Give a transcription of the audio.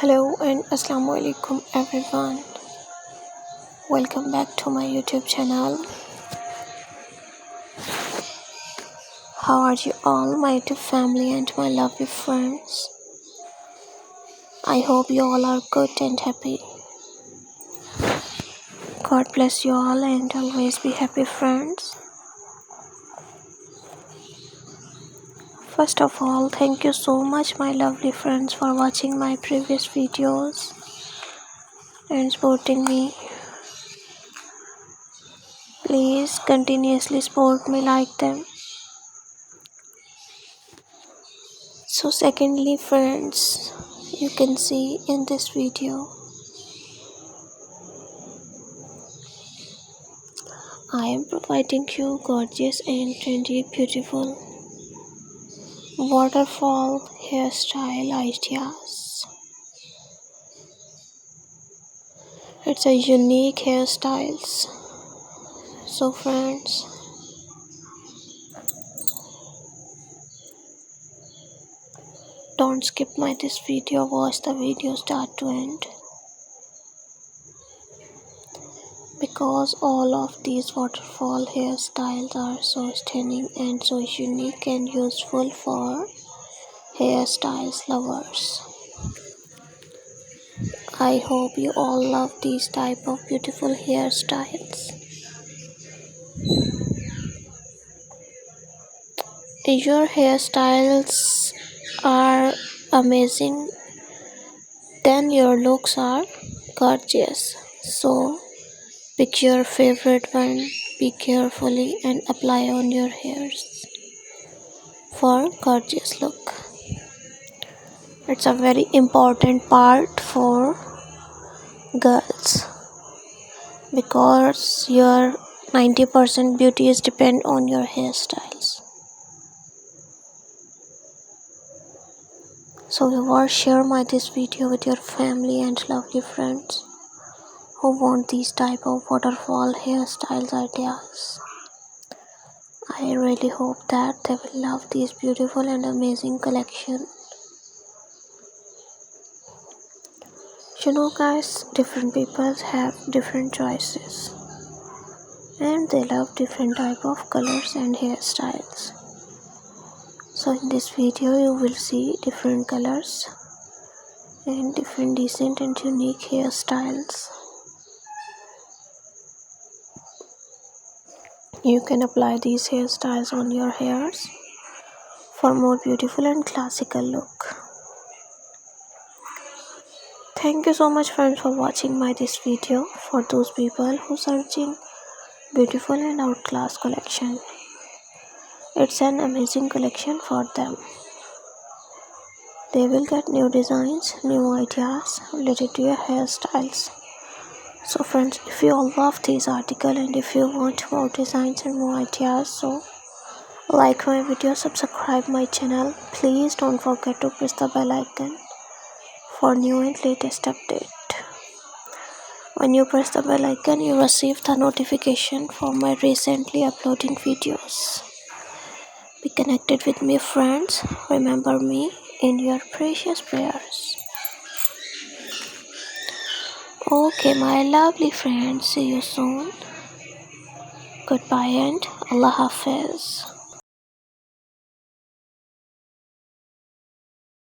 Hello and Assalamu alaikum everyone. Welcome back to my YouTube channel. How are you all, my YouTube family and my lovely friends? I hope you all are good and happy. God bless you all and always be happy, friends. First of all, thank you so much, my lovely friends, for watching my previous videos and supporting me. Please continuously support me like them. So secondly, friends, you can see in this video I am providing you gorgeous and trendy beautiful waterfall hairstyle ideas. It's a unique hairstyles. So friends, don't skip this video, watch the video start to end, because all of these waterfall hairstyles are so stunning and so unique and useful for hairstyles lovers. I hope you all love these type of beautiful hairstyles. Your hairstyles are amazing, then your looks are gorgeous. So pick your favorite one, be carefully and apply on your hairs for gorgeous look. It's a very important part for girls because your 90% beauty is depend on your hairstyles. So viewers, share this video with your family and lovely friends who want these type of waterfall hairstyles ideas. I really hope that they will love this beautiful and amazing collection. You know guys, different people have different choices and they love different type of colors and hairstyles. So in this video you will see different colors and different decent and unique hairstyles. You can apply these hairstyles on your hairs for more beautiful and classical look. Thank you so much friends for watching this video. For those people who searching beautiful and outclass collection, it's an amazing collection for them. They will get new designs, new ideas related to your hairstyles. So friends, if you all love this article and if you want more designs and more ideas, so like my video, subscribe my channel. Please don't forget to press the bell icon for new and latest update. When you press the bell icon, you receive the notification for my recently uploading videos. Be connected with me friends. Remember me in your precious prayers. Okay my lovely friends, see you soon. Goodbye and Allah Hafiz.